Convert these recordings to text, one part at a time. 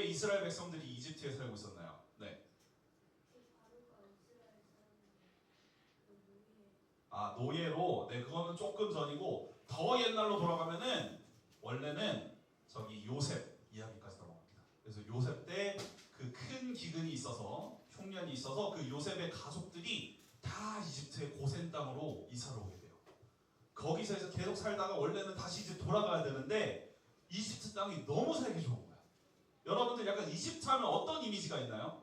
이스라엘 백성들이 이집트에 살고 있었나요? 네. 노예로. 네, 그거는 조금 전이고 더 옛날로 돌아가면은 원래는 저기 요셉 이야기까지 넘어갑니다. 그래서 요셉 때 그 큰 기근이 있어서 흉년이 있어서 그 요셉의 가족들이 다 이집트의 고센 땅으로 이사를 오게 돼요. 거기서 해서 계속 살다가 원래는 다시 이제 돌아가야 되는데 이집트 땅이 너무 살기 좋은 거야. 여러분들 약간 이집트 하면 어떤 이미지가 있나요?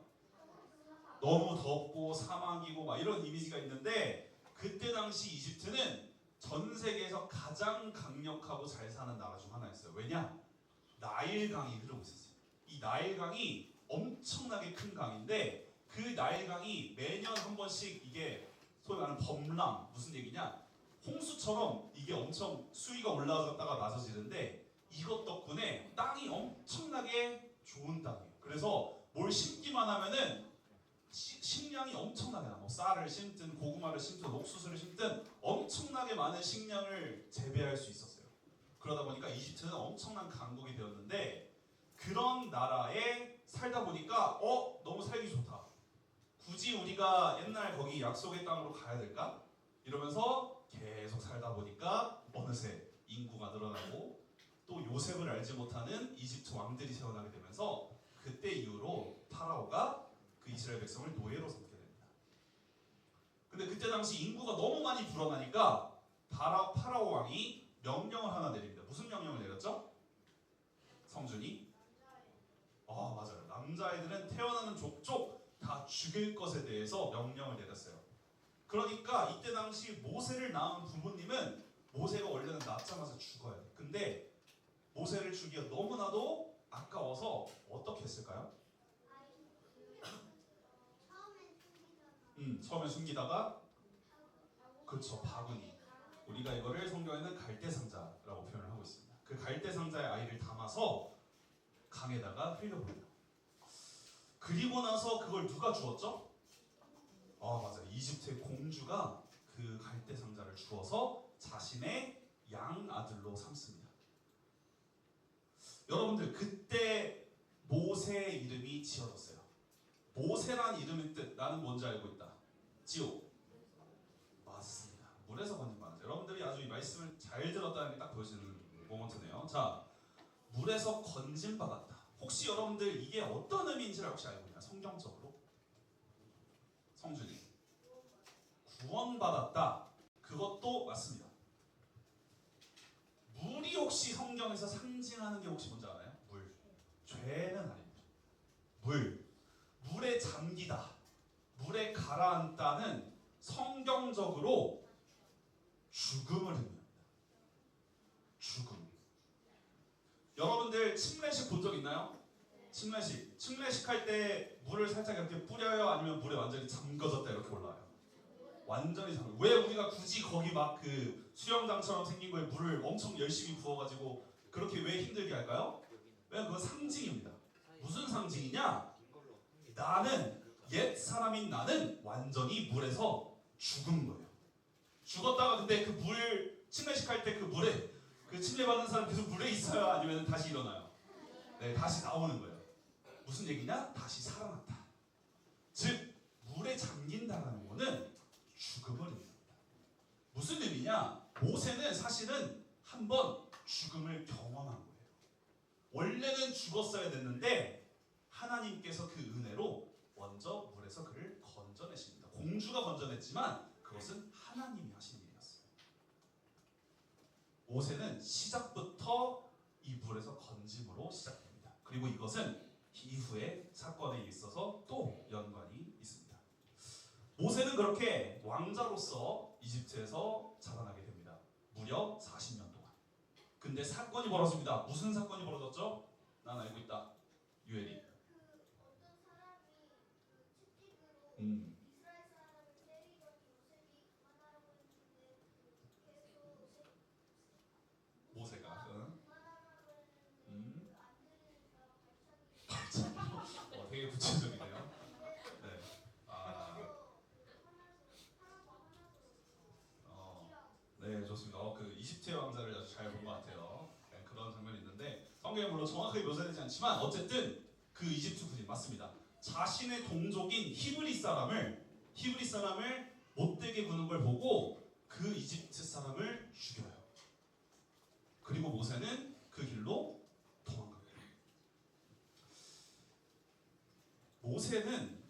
너무 덥고 사막이고 막 이런 이미지가 있는데 그때 당시 이집트는 전 세계에서 가장 강력하고 잘 사는 나라 중 하나였어요. 왜냐? 나일강이 흐르고 있었어요. 이 나일강이 엄청나게 큰 강인데 그 나일강이 매년 한 번씩 이게 소위 말하는 범람, 무슨 얘기냐? 홍수처럼 이게 엄청 수위가 올라갔다가 낮아지는데 이것 덕분에 땅이 엄청나게 좋은 땅이에요. 그래서 뭘 심기만 하면은 식량이 엄청나게 나. 뭐 쌀을 심든 고구마를 심든 옥수수를 심든 엄청나게 많은 식량을 재배할 수 있었어요. 그러다 보니까 이집트는 엄청난 강국이 되었는데 그런 나라에 살다 보니까 너무 살기 좋다. 굳이 우리가 옛날 거기 약속의 땅으로 가야 될까? 이러면서 계속 살다 보니까 어느새 인구가 늘어나고 또 요셉을 알지 못하는 이집트 왕들이 태어나게 되면서 그때 이후로 파라오가 그 이스라엘 백성을 노예로 삼게 됩니다. 근데 그때 당시 인구가 너무 많이 불어나니까 파라오 왕이 명령을 하나 내립니다. 무슨 명령을 내렸죠? 성준이? 맞아요. 남자애들은 태어나는 족족 다 죽일 것에 대해서 명령을 내렸어요. 그러니까 이때 당시 모세를 낳은 부모님은 모세가 원래는 낳자마자 죽어야 돼. 근데 모세를 주기가 너무나도 아까워서 어떻게 했을까요? 처음에 숨기다가 그렇죠. 바구니. 우리가 이거를 성경에는 갈대상자라고 표현을 하고 있습니다. 그 갈대상자에 아이를 담아서 강에다가 흘려버려요. 그리고 나서 그걸 누가 주었죠? 맞아요. 이집트의 공주가 그 갈대상자를 주어서 자신의 양아들로 삼습니다. 여러분들 그때 모세의 이름이 지어졌어요. 모세란 이름의 뜻 나는 뭔지 알고 있다. 지옥. 맞습니다. 물에서 건진 바다. 여러분들이 아주 이 말씀을 잘 들었다는 게 딱 보여지는 모먼트네요. 자, 물에서 건진 받았다. 혹시 여러분들 이게 어떤 의미인지를 혹시 알고 있나요? 성경적으로? 성준이 구원받았다. 그것도 맞습니다. 물이 혹시 성경에서 상징하는 게 혹시 뭔지 알아요? 물. 죄는 아닙니다. 물에 잠기다, 물에 가라앉다는 성경적으로 죽음을 의미합니다. 죽음. 여러분들 침례식 본 적 있나요? 침례식 할 때 물을 살짝 이렇게 뿌려요? 아니면 물에 완전히 잠겨졌다 이렇게 올라와요? 완전히 잠겨. 왜 우리가 굳이 거기 막 그 수영장처럼 생긴 거에 물을 엄청 열심히 부어가지고 그렇게 왜 힘들게 할까요? 왜냐면 그건 상징입니다. 무슨 상징이냐? 옛 사람인 나는 완전히 물에서 죽은 거예요. 죽었다가 근데 그 물 침례식 할 때 그 물에 그 침례받는 사람 계속 물에 있어요? 아니면 다시 일어나요? 네, 다시 나오는 거예요. 무슨 얘기냐? 다시 살아났다. 즉 물에 잠긴다는 거는 죽음을 의미합니다. 무슨 의미냐? 모세는 사실은 한번 죽음을 경험한 거예요. 원래는 죽었어야 됐는데 하나님께서 그 은혜로 먼저 물에서 그를 건져내십니다. 공주가 건져냈지만 그것은 하나님이 하신 일이었어요. 모세는 시작부터 이 물에서 건짐으로 시작됩니다. 그리고 이것은 이후의 사건에 있어서 또 연관이 있습니다. 모세는 그렇게 왕자로서 이집트에서 자라나게 됩니다. 무려 40년 동안. 근데 사건이 벌어집니다. 무슨 사건이 벌어졌죠? 난 알고 있다. 유엘이. 어떤 사람이 채찍으로 이스라엘 사람을 때리더니 요셉이 그만하라고 했는데 계속 모세가 그만하라고 했는데 안 들으니까 발차기. 되게 구체적이네요. 네. 네, 좋습니다. 그 이집트의 왕자를 아주 잘 본 것 같아요. 네, 그런 장면이 있는데 성경에 물론 정확하게 묘사되지 않지만 어쨌든 그 이집트 군인 맞습니다. 자신의 동족인 히브리 사람을 못되게 구는 걸 보고 그 이집트 사람을 죽여요. 그리고 모세는 그 길로 도망갑니다. 모세는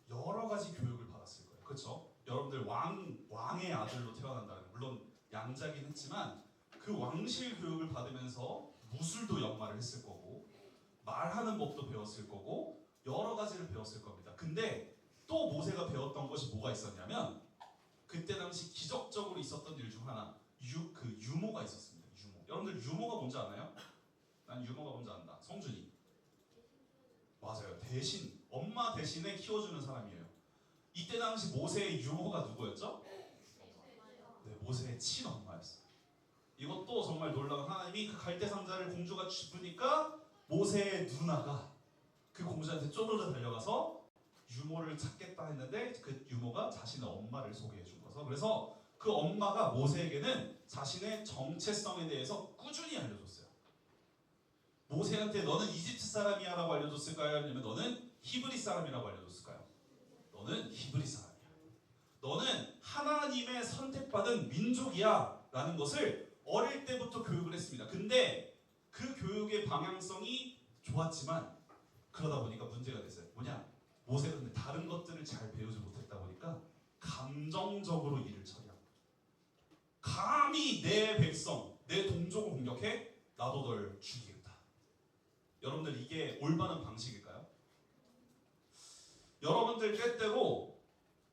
여러 가지 교육을 받았을 거예요. 그렇죠? 여러분들 왕의 아들로 태어난다는, 물론 양자긴 했지만 그 왕실 교육을 받으면서 무술도 연마를 했을 거고 말하는 법도 배웠을 거고 여러 가지를 배웠을 겁니다. 근데 또 모세가 배웠던 것이 뭐가 있었냐면 그때 당시 기적적으로 있었던 일 중 하나, 유모가 있었습니다. 유모. 여러분들 유모가 뭔지 아나요? 난 유모가 뭔지 안다. 성준이. 맞아요. 대신 엄마 대신에 키워주는 사람이에요. 이때 당시 모세의 유모가 누구였죠? 네, 모세의 친엄마였어요. 이것도 정말 놀라운, 하나님이 그 갈대 상자를 공주가 짚으니까 모세의 누나가 그 공주한테 쪼르르 달려가서 유모를 찾겠다 했는데 그 유모가 자신의 엄마를 소개해 준 거죠. 그래서 그 엄마가 모세에게는 자신의 정체성에 대해서 꾸준히 알려줬어요. 모세한테 너는 이집트 사람이야 라고 알려줬을까요? 아니면 너는 히브리 사람이라고 알려줬을까요? 너는 히브리 사람이야. 너는 하나님의 선택받은 민족이야 라는 것을 어릴 때부터 교육을 했습니다. 근데 그 교육의 방향성이 좋았지만 그러다 보니까 문제가 됐어요. 뭐냐? 모세가 근데 다른 것들을 잘 배우지 못했다 보니까 감정적으로 일을 처리하고, 감히 내 백성, 내 동족을 공격해? 나도 널 죽이겠다. 여러분들 이게 올바른 방식일까요? 여러분들 때때로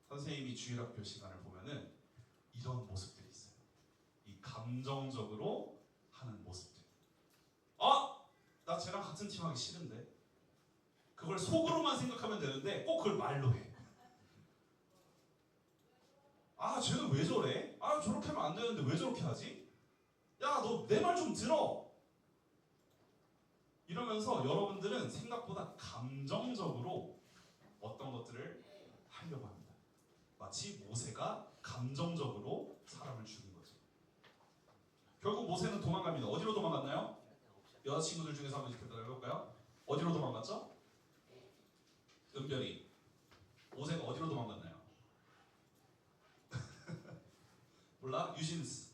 선생님이 주일학교 시간을 보면은 이런 모습들이 있어요. 이 감정적으로 하는 모습들. 나 쟤랑 같은 팀 하기 싫은데. 그걸 속으로만 생각하면 되는데 꼭 그걸 말로 해. 쟤는 왜 저래? 저렇게 하면 안 되는데 왜 저렇게 하지? 야, 너 내 말 좀 들어. 이러면서 여러분들은 생각보다 감정적으로 어떤 것들을 하려고 합니다. 마치 모세가 감정적으로 사람을 죽인 거죠. 결국 모세는 도망갑니다. 어디로 도망갔나요? 여자친구들 중에서 한번 이렇게 해볼까요? 어디로 도망갔죠? 은별이. 모세가 어디로 도망갔나요? 몰라? 유진스.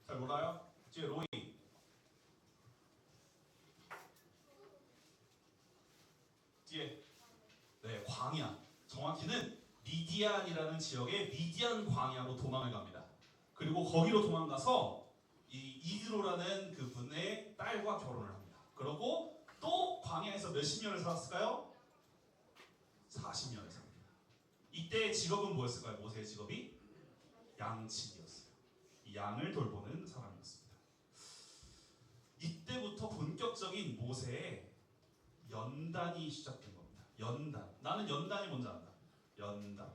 잘 몰라요? 뒤에 로이. 뒤에. 네, 광야. 정확히는 미디안이라는 지역의 미디안 광야로 도망을 갑니다. 그리고 거기로 도망가서 이 이드로라는 그 분의 딸과 결혼을 합니다. 그러고 또 광야에서 몇십 년을 살았을까요? 40년을 삽니다. 이때의 직업은 뭐였을까요? 모세의 직업이 양치기였어요. 이 양을 돌보는 사람이었습니다. 이때부터 본격적인 모세의 연단이 시작된 겁니다. 연단. 나는 연단이 뭔지 안다. 연단.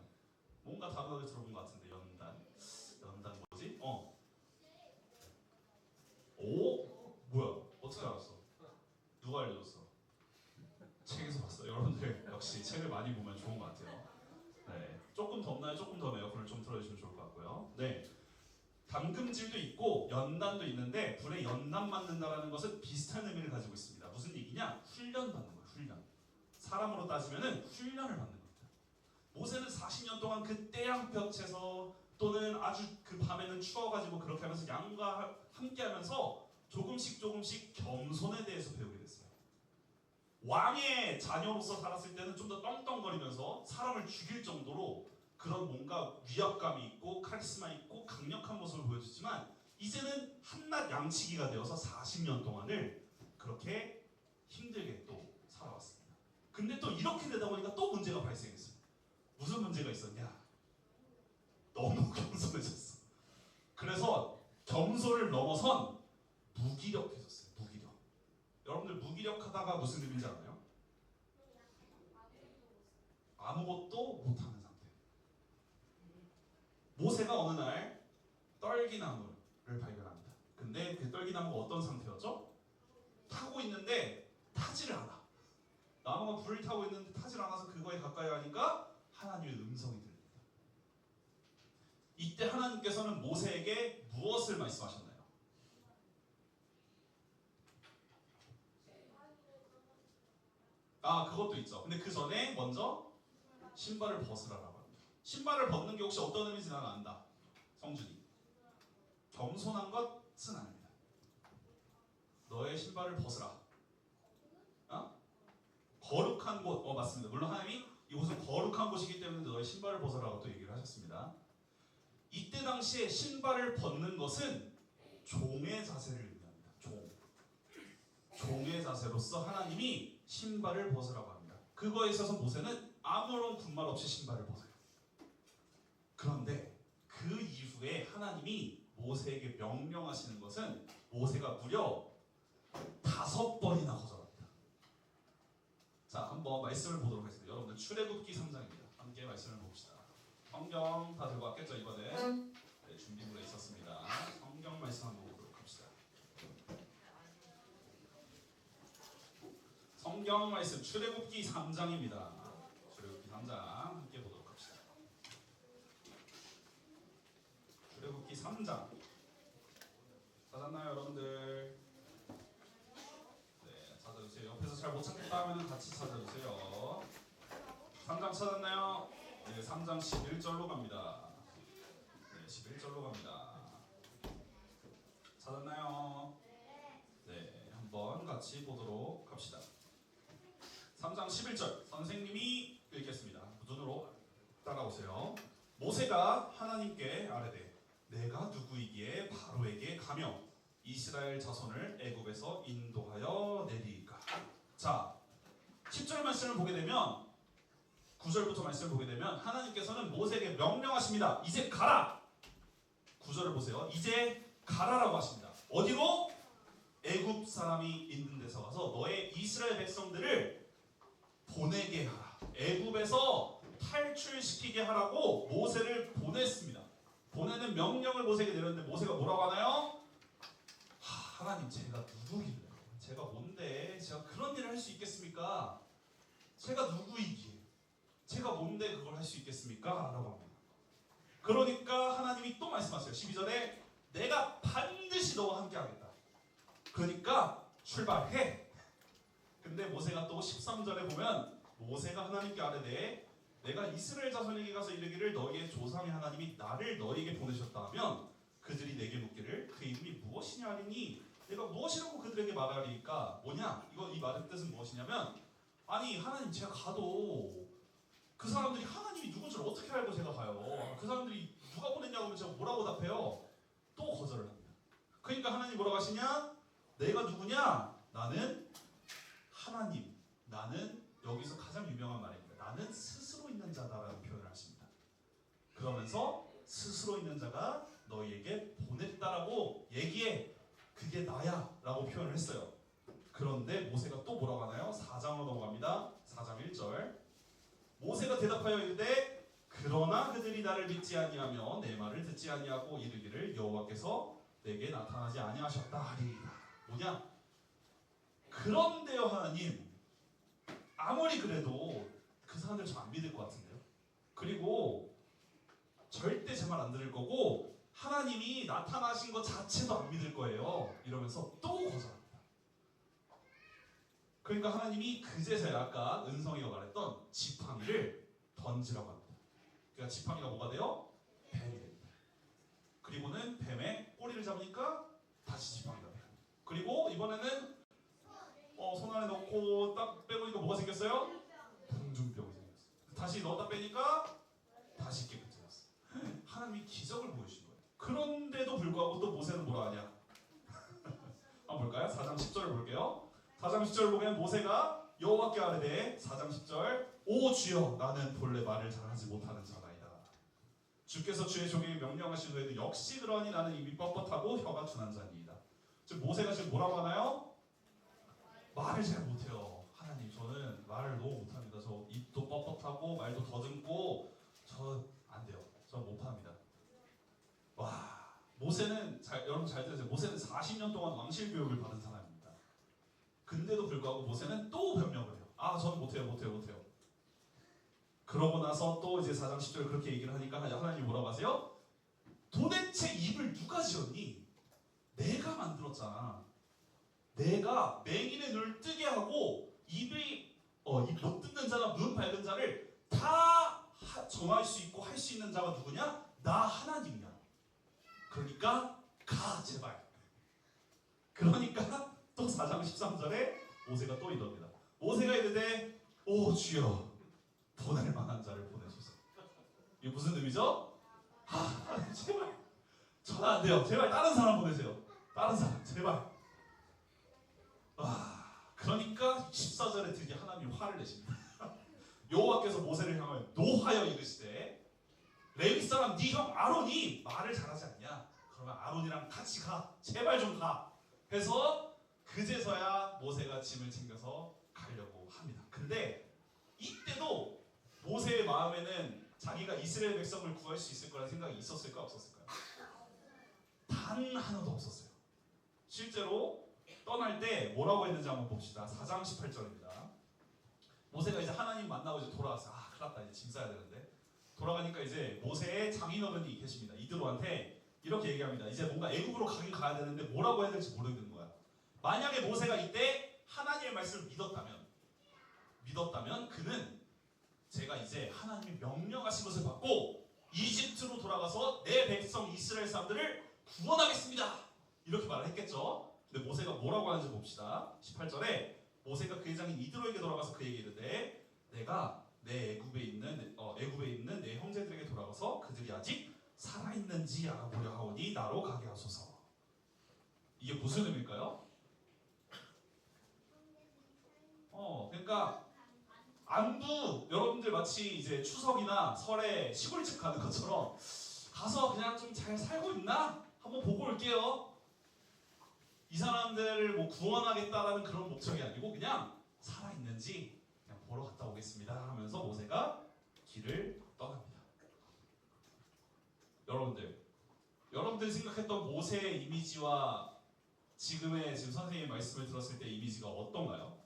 뭔가 단어를 들어본 것 같은데 연단. 연단 뭐지? 오? 뭐야? 어떻게 알았어? 누가 알려줬어? 책에서 봤어. 여러분들 역시 책을 많이 보면 좋은 것 같아요. 네, 조금 덥나요? 조금 더 에어컨을 좀 틀어주시면 좋을 것 같고요. 네, 담금질도 있고 연단도 있는데 불에 연단 맞는다라는 것은 비슷한 의미를 가지고 있습니다. 무슨 얘기냐? 훈련 받는 거예요. 훈련. 사람으로 따지면은 훈련을 받는 겁니다. 모세는 40년 동안 그 떼양볕에서 또는 아주 그 밤에는 추워가지고 그렇게 하면서 양과 함께하면서 조금씩 겸손에 대해서 배우게 됐어요. 왕의 자녀로서 살았을 때는 좀 더 떵떵거리면서 사람을 죽일 정도로 그런 뭔가 위압감이 있고 카리스마 있고 강력한 모습을 보여주지만 이제는 한낱 양치기가 되어서 40년 동안을 그렇게 힘들게 또 살아왔습니다. 근데 또 이렇게 되다 보니까 또 문제가 발생했어요. 무슨 문제가 있었냐? 너무 겸손해졌어. 그래서 겸손을 넘어선 무기력해졌어요. 무기력. 여러분들 무기력하다가 무슨 의미인지 알아요? 아무것도 못하는 상태. 모세가 어느 날 떨기나무를 발견합니다. 근데 그 떨기나무가 어떤 상태였죠? 타고 있는데 타지를 않아. 나무가 불을 타고 있는데 타지를 않아서 그거에 가까이 하니까 하나님의 음성이 들립니다. 이때 하나님께서는 모세에게 무엇을 말씀하셨나요? 아, 그것도 있죠. 근데 그 전에 먼저 신발을 벗으라라고 합니다. 신발을 벗는 게 혹시 어떤 의미인지 나는 안다. 성준이. 겸손한 것은 아닙니다. 너의 신발을 벗으라. 어? 거룩한 곳. 맞습니다. 물론 하나님이 이곳은 거룩한 곳이기 때문에 너의 신발을 벗으라고 또 얘기를 하셨습니다. 이때 당시에 신발을 벗는 것은 종의 자세를 의미합니다. 종의 자세로서 하나님이 신발을 벗으라고 합니다. 그거에 있어서 모세는 아무런 군말 없이 신발을 벗어요. 그런데 그 이후에 하나님이 모세에게 명령하시는 것은 모세가 무려 5번이나 거절합니다. 자, 한번 말씀을 보도록 하겠습니다. 여러분들 출애굽기 3장입니다. 함께 말씀을 봅시다. 성경 다 들고 왔겠죠 이번에? 네, 준비물에 있었습니다. 성경 말씀 한번 보도록 합시다. 성경 말씀 출애굽기 3장입니다. 출애굽기 3장 함께 보도록 합시다. 출애굽기 3장 찾았나요 여러분들? 네, 찾아주세요. 옆에서 잘 못 찾겠다 하면 같이 찾아주세요. 3장 찾았나요? 네, 3장 11절로 갑니다. 네, 11절로 갑니다. 찾았나요? 네, 한번 같이 보도록 합시다. 3장 11절 선생님이 읽겠습니다. 눈으로 따라오세요. 모세가 하나님께 아뢰되 내가 누구이기에 바로에게 가며 이스라엘 자손을 애굽에서 인도하여 내리까. 자, 10절 말씀을 보게 되면 9절부터 말씀을 보게 되면 하나님께서는 모세에게 명령하십니다. 이제 가라. 9절을 보세요. 이제 가라라고 하십니다. 어디로? 애굽 사람이 있는 데서 가서 너의 이스라엘 백성들을 보내게 하라. 애굽에서 탈출시키게 하라고 모세를 보냈습니다. 보내는 명령을 모세에게 내렸는데 모세가 뭐라고 하나요? 하나님 제가 누구길래? 제가 뭔데? 제가 그런 일을 할 수 있겠습니까? 제가 누구이기에? 제가 뭔데 그걸 할 수 있겠습니까? 라고 합니다. 그러니까 하나님이 또 말씀하세요. 12절에 내가 반드시 너와 함께 하겠다. 그러니까 출발해. 근데 모세가 또 13절에 보면 모세가 하나님께 아뢰되 내가 이스라엘 자손에게 가서 이르기를 너희의 조상의 하나님이 나를 너희에게 보내셨다 하면 그들이 내게 묻기를 그 이름이 무엇이냐 하리니 내가 무엇이라고 그들에게 말하리까? 뭐냐? 이 말의 뜻은 무엇이냐면 아니 하나님 제가 가도 그 사람들이 하나님이 누군지를 어떻게 알고 제가 가요? 그 사람들이 누가 보냈냐고 하면 제가 뭐라고 답해요? 또 거절을 합니다. 그러니까 하나님 뭐라고 하시냐? 내가 누구냐? 나는 하나님. 나는 여기서 가장 유명한 말입니다. 나는 스스로 있는 자다라는 표현을 하십니다. 그러면서 스스로 있는 자가 너희에게 보냈다라고 얘기해. 그게 나야 라고 표현을 했어요. 그런데 모세가 또 뭐라고 하나요? 4장으로 넘어갑니다. 4장 1절 모세가 대답하여 이르되 그러나 그들이 나를 믿지 아니하며 내 말을 듣지 아니하고 이르기를 여호와께서 내게 나타나지 아니하셨다 하리이다. 뭐냐? 그런데요 하나님 아무리 그래도 그 사람들 저 안 믿을 것 같은데요. 그리고 절대 제 말 안 들을 거고 하나님이 나타나신 것 자체도 안 믿을 거예요. 이러면서 또 거절합니다. 그러니까 하나님이 그제서야 아까 은성이가 말했던 지팡이를 던지라고 합니다. 그러니까 지팡이가 뭐가 돼요? 뱀이 됩니다. 그리고는 뱀의 꼬리를 잡으니까 다시 지팡이가 돼요. 그리고 이번에는 손 안에 넣고 딱 빼보니까 뭐가 생겼어요? 동중병이 생겼어요. 다시 넣었다 빼니까 다시 깨끗해졌어요. 하나님이 기적을 보여주신 거예요. 그런데도 불구하고 또 모세는 뭐라 하냐? 한번 볼까요? 4장 10절을 볼게요. 4장 10절을 보면 모세가 여호와께 아뢰되 4장 10절 오 주여 나는 본래 말을 잘하지 못하는 자나이다. 주께서 주의 종에게 명령하신 후에도 역시 그러하니 나는 입이 뻣뻣하고 혀가 둔한 자니이다. 즉 모세가 지금 뭐라고 하나요? 말을 잘 못해요. 하나님 저는 말을 너무 못합니다. 저 입도 뻣뻣하고 말도 더듬고 저 안 돼요. 저 못합니다. 와 모세는 여러분 잘 들으세요. 모세는 40년 동안 왕실 교육을 받은 사람입니다. 근데도 불구하고 모세는 또 변명을 해요. 저는 못해요. 그러고 나서 또 이제 4장 10절 그렇게 얘기를 하니까 하나님이 뭐라고 하세요? 도대체 입을 누가 지었니? 내가 만들었잖아. 내가 맹인의 눈을 뜨게 하고 입이 이못 듣는 자나 눈 밝은 자를 다 정할 수 있고 할 수 있는 자가 누구냐? 나 하나님이야. 그러니까 가 제발. 그러니까 또 4장 13절에 모세가 또 이럽니다. 모세가 이르되 오 주여 보낼 만한 자를 보내소서. 이게 무슨 의미죠? 제발 저는 안 돼요. 제발 다른 사람 보내세요. 다른 사람 제발. 그러니까 14절에 드디어 하나님이 화를 내십니다. 여호와께서 모세를 향하여 노하여 이르시되 레위 사람 네 형 아론이 말을 잘하지 않냐? 그러면 아론이랑 같이 가. 제발 좀 가. 해서 그제서야 모세가 짐을 챙겨서 가려고 합니다. 근데 이때도 모세의 마음에는 자기가 이스라엘 백성을 구할 수 있을 거라는 생각이 있었을까 없었을까요? 단 하나도 없었어요. 실제로 떠날 때 뭐라고 했는지 한번 봅시다. 4장 18절입니다. 모세가 이제 하나님 만나고 이제 돌아왔어요. 큰일 났다. 이제 짐 싸야 되는데. 돌아가니까 이제 모세의 장인어른이 계십니다. 이드로한테 이렇게 얘기합니다. 이제 뭔가 애굽으로 가긴 가야 되는데 뭐라고 해야 될지 모르는 거야. 만약에 모세가 이때 하나님의 말씀을 믿었다면 그는 제가 이제 하나님이 명령하신 것을 받고 이집트로 돌아가서 내 백성 이스라엘 사람들을 구원하겠습니다. 이렇게 말을 했겠죠. 근데 모세가 뭐라고 하는지 봅시다. 18절에 모세가 그의 장인 이드로에게 돌아가서 그에게 이르되 내가 내 애굽에 있는 내 형제들에게 돌아가서 그들이 아직 살아있는지 알아보려 하오니 나로 가게 하소서. 이게 무슨 의미일까요? 그러니까 안부 여러분들 마치 이제 추석이나 설에 시골집 가는 것처럼 가서 그냥 좀 잘 살고 있나? 한번 보고 올게요. 이 사람들을 뭐 구원하겠다라는 그런 목적이 아니고 그냥 살아있는지 그냥 보러 갔다 오겠습니다 하면서 모세가 길을 떠납니다. 여러분들이 생각했던 모세의 이미지와 지금 선생님의 말씀을 들었을 때 이미지가 어떤가요?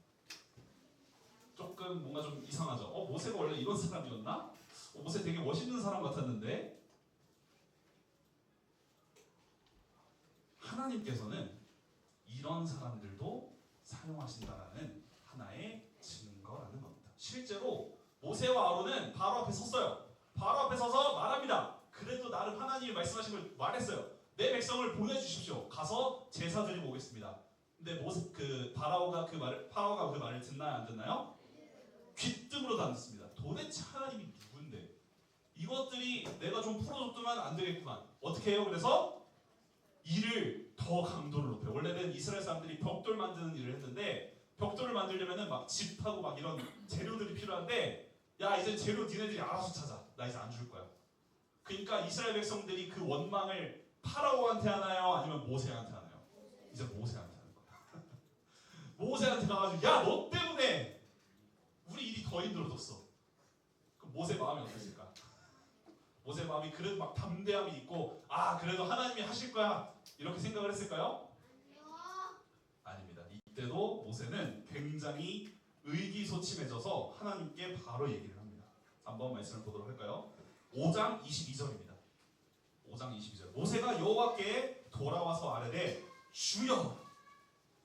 조금 뭔가 좀 이상하죠? 모세가 원래 이런 사람이었나? 모세 되게 멋있는 사람 같았는데 하나님께서는 이런 사람들도 사용하신다라는 하나의 증거라는 겁니다. 실제로 모세와 아론은 바로 앞에 섰어요. 바로 앞에 서서 말합니다. 그래도 나름 하나님이 말씀하신 걸 말했어요. 내 백성을 보내주십시오. 가서 제사 드리고 오겠습니다. 근데 파라오가 그 말을 듣나요, 안 듣나요? 귀뜸으로도 안 듣습니다. 도대체 하나님이 누군데? 이것들이 내가 좀 풀어줬더만 안 되겠구만. 어떻게 해요? 그래서 일을 더 강도를 높여요. 원래는 이스라엘 사람들이 벽돌 만드는 일을 했는데 벽돌을 만들려면은 막 집하고 막 이런 재료들이 필요한데 야 이제 재료 니네들이 알아서 찾아. 나 이제 안 줄 거야. 그러니까 이스라엘 백성들이 그 원망을 파라오한테 하나요? 아니면 모세한테 하나요? 이제 모세한테 하는 거야. 모세한테 가가지고 야 너 때문에 우리 일이 더 힘들어졌어. 그럼 모세 마음이 어땠을까? 모세 마음이 그래도 막 담대함이 있고 그래도 하나님이 하실 거야 이렇게 생각을 했을까요? 아닙니다. 이때도 모세는 굉장히 의기소침해져서 하나님께 바로 얘기를 합니다. 한번 말씀을 보도록 할까요? 5장 22절입니다. 5장 22절 모세가 여호와께 돌아와서 아뢰되 주여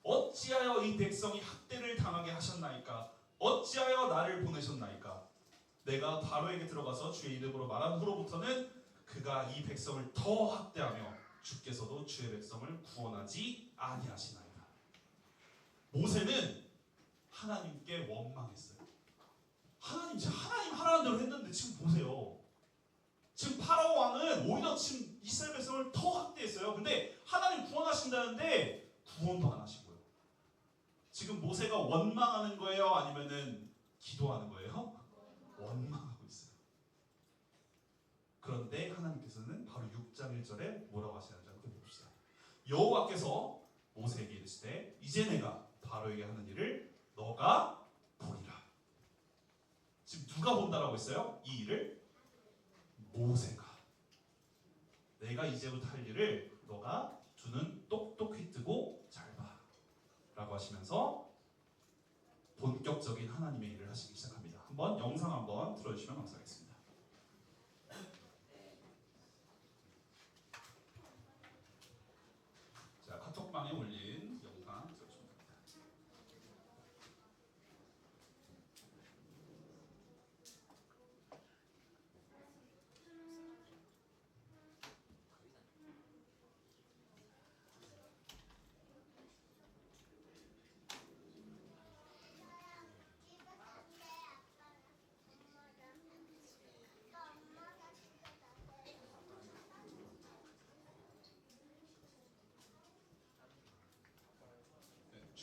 어찌하여 이 백성이 학대를 당하게 하셨나이까? 어찌하여 나를 보내셨나이까? 내가 바로에게 들어가서 주의 이름으로 말한 후로부터는 그가 이 백성을 더 학대하며 주께서도 주의 백성을 구원하지 아니하시나이다. 모세는 하나님께 원망했어요. 하나님 하라는 대로 했는데 지금 보세요. 지금 파라오 왕은 오히려 지금 이스라엘 백성을 더 학대했어요. 근데 하나님 구원하신다는데 구원도 안 하시고요. 지금 모세가 원망하는 거예요? 아니면은 기도하는 거예요? 원망하고 있어요. 그런데 하나님께서는 바로 6장 1절에 뭐라고 하시는지 한번 봅시다. 여호와께서 모세에게 이르시되 이제 내가 바로에게 하는 일을 너가 보리라. 지금 누가 본다라고 했어요? 이 일을? 모세가. 내가 이제부터 할 일을 너가 두 눈 똑똑히 뜨고 잘 봐. 라고 하시면서 본격적인 하나님의 일을 하시기 시작합니다. 한번 영상 한번 틀어주시면 감사하겠습니다. 자, 카톡방에 올린 영상 틀어주시면 됩니다.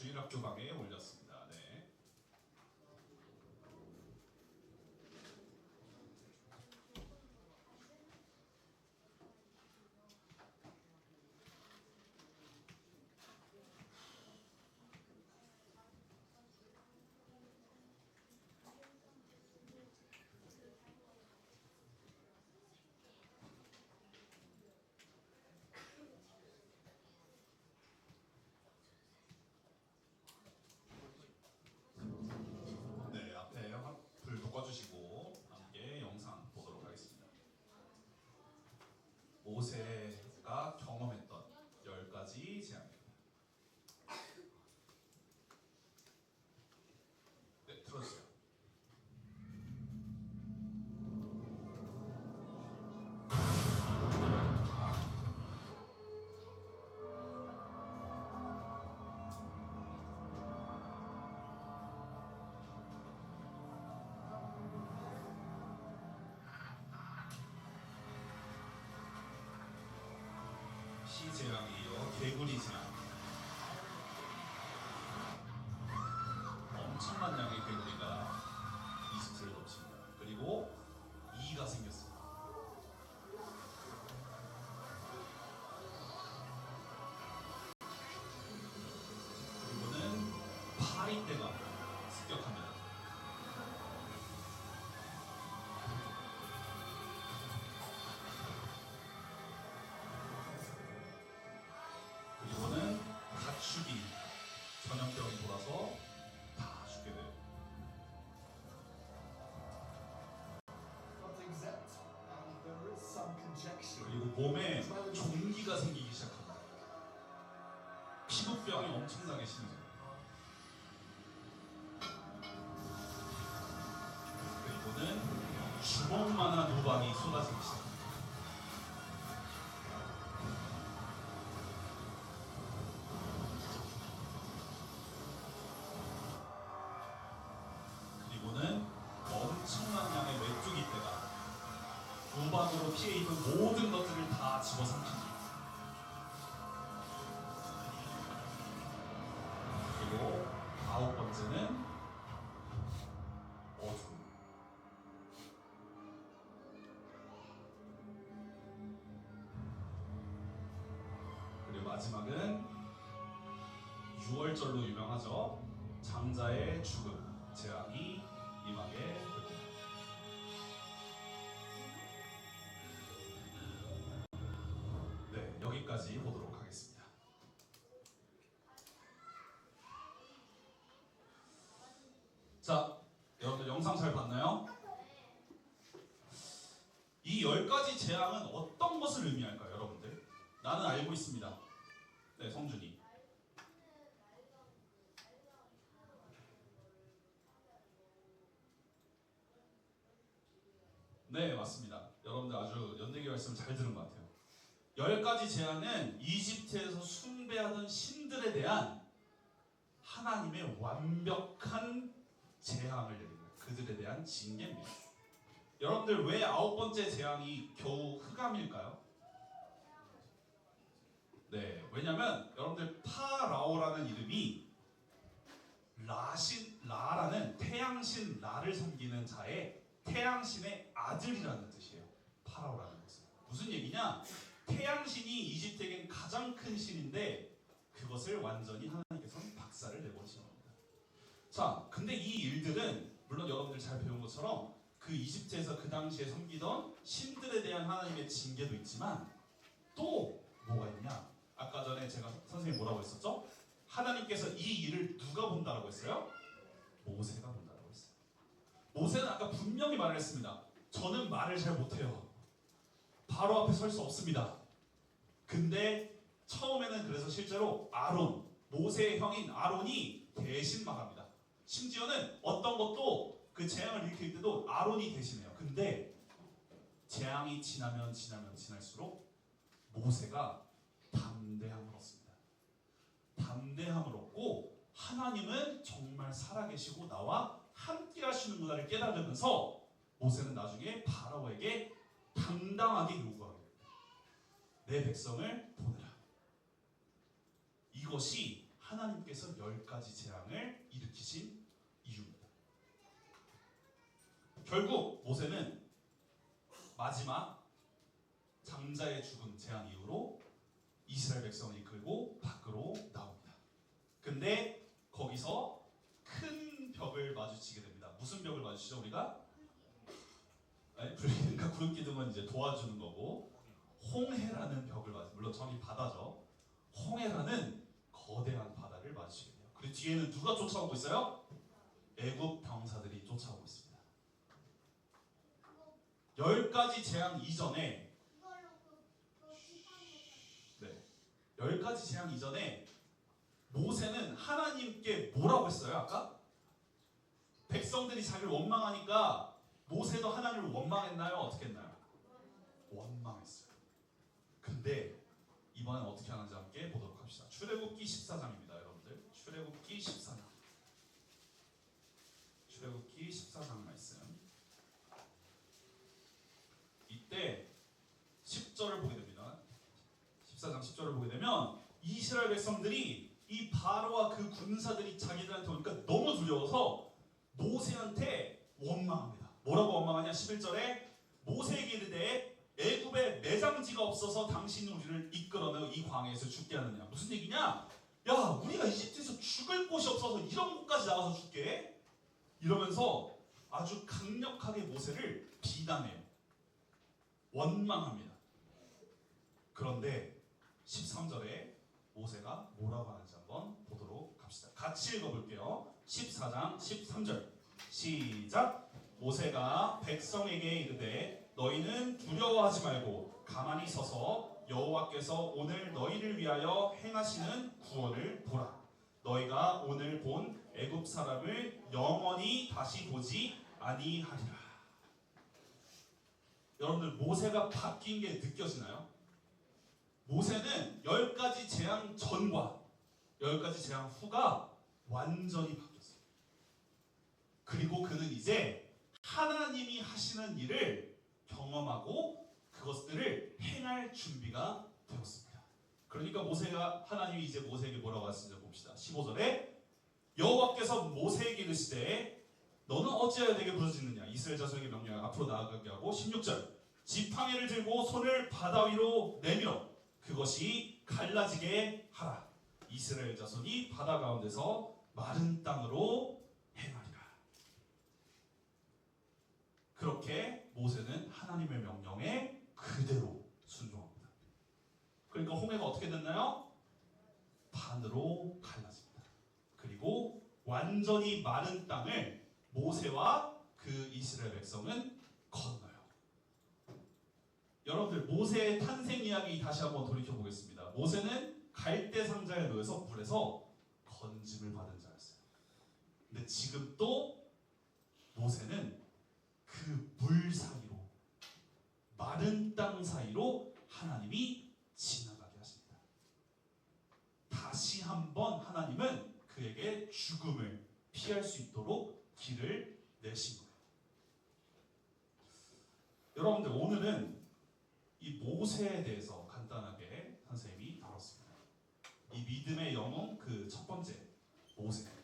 주일학교 방에 올렸습니다. 네. 네, 앞에 불도 꺼주시고 함께 영상 보도록 하겠습니다. 모세가 경험했던 10가지 재앙입니다. 네, 들어주세요. 시재앙에 이어 개구리 재앙. 엄청난 양의 개구리가 이집트를 덮칩니다. 그리고 이가 생겼습니다. 그리고는 파리떼가 습격합니다. 그리고는 가축이 전염병이 돌아서 다 죽게 돼요. Not exact. There is some conjecture. 그리고 몸에 종기가 생기기 시작합니다. 피부병이 엄청나게 심해져요. 그리고는 주먹만한 노방이 쏟아지기 시작합니다. 그리고는 엄청난 양의 메뚜기떼가 노방으로 피해 입은 모든 것들을 다 집어삼킵니다. 그리고 9번째는 어둠. 그리고 마지막은 6월절로 유명하죠. 장자의 죽음, 재앙이 임하게 됩니다. 네, 여기까지 보도록 하겠습니다. 자, 여러분들 영상 잘 봤나요? 이 10가지 재앙은 어떤 것을 의미할까요, 여러분들? 나는 알고 있습니다. 네, 성준이. 네, 맞습니다. 여러분들 아주 연대기 말씀을 잘 들은 것 같아요. 10가지 재앙은 이집트에서 숭배하던 신들에 대한 하나님의 완벽한 재앙을 내립니다. 그들에 대한 징계입니다. 여러분들 왜 9번째 재앙이 겨우 흑암일까요? 네, 왜냐면 여러분들 파라오라는 이름이 라라는 태양신 라를 섬기는 자의 태양신의 아들이라는 뜻이에요. 파라오라는 것은 무슨 얘기냐? 태양신이 이집트에겐 가장 큰 신인데 그것을 완전히 하나님께서는 박살을 내버리신 겁니다. 자, 근데 이 일들은 물론 여러분들 잘 배운 것처럼 그 이집트에서 그 당시에 섬기던 신들에 대한 하나님의 징계도 있지만 또 뭐가 있냐? 아까 전에 제가 선생님 뭐라고 했었죠? 하나님께서 이 일을 누가 본다라고 했어요? 모세가 본다라고 했어요. 모세는 아까 분명히 말을 했습니다. 저는 말을 잘 못해요. 바로 앞에 설 수 없습니다. 근데 처음에는 그래서 실제로 아론, 모세의 형인 아론이 대신 말합니다. 심지어는 어떤 것도 그 재앙을 일으킬 때도 아론이 대신해요. 근데 재앙이 지날수록 모세가 담대함을 얻습니다. 담대함을 얻고 하나님은 정말 살아계시고 나와 함께 하시는구나를 깨달으면서 모세는 나중에 바로에게 당당하게 요구하게 됩니다. 내 백성을 보내라. 이것이 하나님께서 10가지 재앙을 일으키신 이유입니다. 결국 모세는 마지막 장자의 죽음 재앙 이후로 이스라엘 백성을 이끌고 밖으로 나옵니다. 근데 거기서 큰 벽을 마주치게 됩니다. 무슨 벽을 마주치죠 우리가? 그러니까 구름 기둥은 이제 도와주는 거고, 홍해라는 벽을 물론 저기 바다죠. 홍해라는 거대한 바다를 마주치게 돼요. 그리고 뒤에는 누가 쫓아오고 있어요? 애굽 병사들이 쫓아오고 있습니다. 10가지 재앙 이전에, 이걸로 그 지팡이 네, 10가지 재앙 이전에 모세는 하나님께 뭐라고 했어요? 아까 백성들이 자기를 원망하니까 모세도 하나님을 원망했나요? 어떻게 했나요? 원망했어요. 근데 이번엔 어떻게 하는지 함께 보도록 합시다. 출애굽기 14장입니다, 여러분들. 출애굽기 14장. 출애굽기 14장 말씀. 이때 10절을 보게 됩니다. 14장 10절을 보게 되면 이스라엘 백성들이 이 바로와 그 군사들이 자기들한테 오니까 너무 두려워서 모세한테 원망합니다. 뭐라고 원망하냐? 11절에 모세에게 이르되 애굽에 매장지가 없어서 당신이 우리를 이끌어내어 이 광야에서 죽게 하느냐. 무슨 얘기냐? 야, 우리가 이집트에서 죽을 곳이 없어서 이런 곳까지 나와서 죽게? 이러면서 아주 강력하게 모세를 비난해요. 원망합니다. 그런데 13절에 모세가 뭐라고 하는지 한번 보도록 합시다. 같이 읽어볼게요. 14장 13절 시작. 모세가 백성에게 이르되 너희는 두려워하지 말고 가만히 서서 여호와께서 오늘 너희를 위하여 행하시는 구원을 보라. 너희가 오늘 본 애굽 사람을 영원히 다시 보지 아니하리라. 여러분들 모세가 바뀐 게 느껴지나요? 모세는 10가지 재앙 전과 10가지 재앙 후가 완전히 바뀌었어요. 그리고 그는 이제 하나님이 하시는 일을 경험하고 그것들을 행할 준비가 되었습니다. 그러니까 하나님이 이제 모세에게 뭐라고 하시는지 봅시다. 15절에 여호와께서 모세에게 이르시되 너는 어찌하여 내게 부르짖느냐. 이스라엘 자손에게 명령하여 앞으로 나아가게 하고 16절 지팡이를 들고 손을 바다 위로 내밀어 그것이 갈라지게 하라. 이스라엘 자손이 바다 가운데서 마른 땅으로 행하리라. 그렇게 모세는 하나님의 명령에 그대로 순종합니다. 그러니까 홍해가 어떻게 됐나요? 반으로 갈라집니다. 그리고 완전히 마른 땅을 모세와 그 이스라엘 백성은 건너요. 여러분들 모세의 탄생 이야기 다시 한번 돌이켜 보겠습니다. 모세는 갈대 상자에 놓여서 물에서 건짐을 받은 자였어요. 근데 지금 또 모세는 그 물 사이로, 마른 땅 사이로 하나님이 지나가게 하십니다. 다시 한번 하나님은 그에게 죽음을 피할 수 있도록 길을 내신 거예요. 여러분들 오늘은 이 모세에 대해서 간단하게 선생님이 다뤘습니다. 이 믿음의 영웅 그 첫 번째 모세.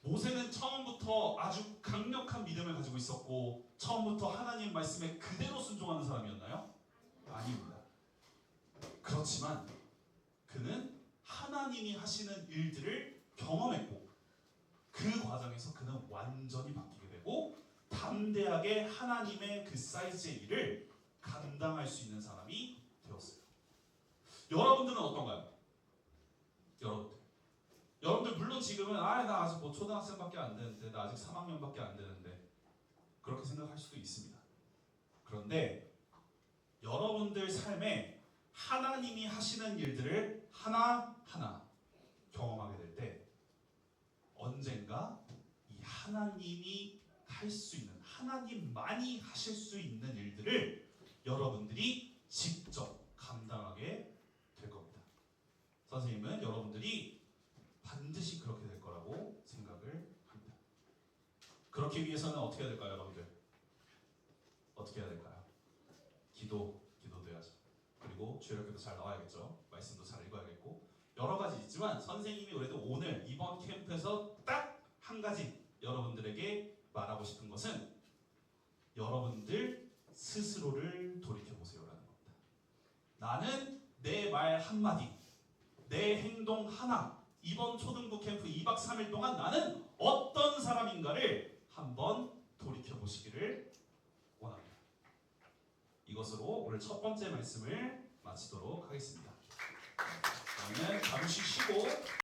모세는 처음부터 아주 강력한 믿음을 가지고 있었고 처음부터 하나님 말씀에 그대로 순종하는 사람이었나요? 아닙니다. 그렇지만 그는 하나님이 하시는 일들을 경험했고 그 과정에서 그는 완전히 바뀌게 되고 담대하게 하나님의 그 사이즈의 일을 감당할 수 있는 사람이 되었어요. 여러분들은 어떤가요? 여러분들 물론 지금은 나 아직 뭐 초등학생밖에 안 되는데 나 아직 3학년밖에 안 되는데 그렇게 생각할 수도 있습니다. 그런데 여러분들 삶에 하나님이 하시는 일들을 하나하나 경험하게 될 때 언젠가 이 하나님이 할 수 있는, 하나님만이 하실 수 있는 일들을 여러분들이 직접 감당하게 될 겁니다. 선생님은 여러분들이 반드시 그렇게 될 거라고 생각을 합니다. 그렇기 위해서는 어떻게 해야 될까요, 여러분들? 어떻게 해야 될까요? 기도도 해야죠. 그리고 주일학교도 잘 나와야겠죠. 말씀도 잘 읽어야겠고 여러 가지 있지만 선생님이 그래도 오늘 이번 캠프에서 딱 한 가지 여러분들에게 말하고 싶은 것은 여러분들 스스로를 돌이켜보세요라는 겁니다. 나는 내 말 한마디, 내 행동 하나, 이번 초등부 캠프 2박 3일 동안 나는 어떤 사람인가를 한번 돌이켜보시기를 원합니다. 이것으로 오늘 첫 번째 말씀을 마치도록 하겠습니다. 저는 잠시 쉬고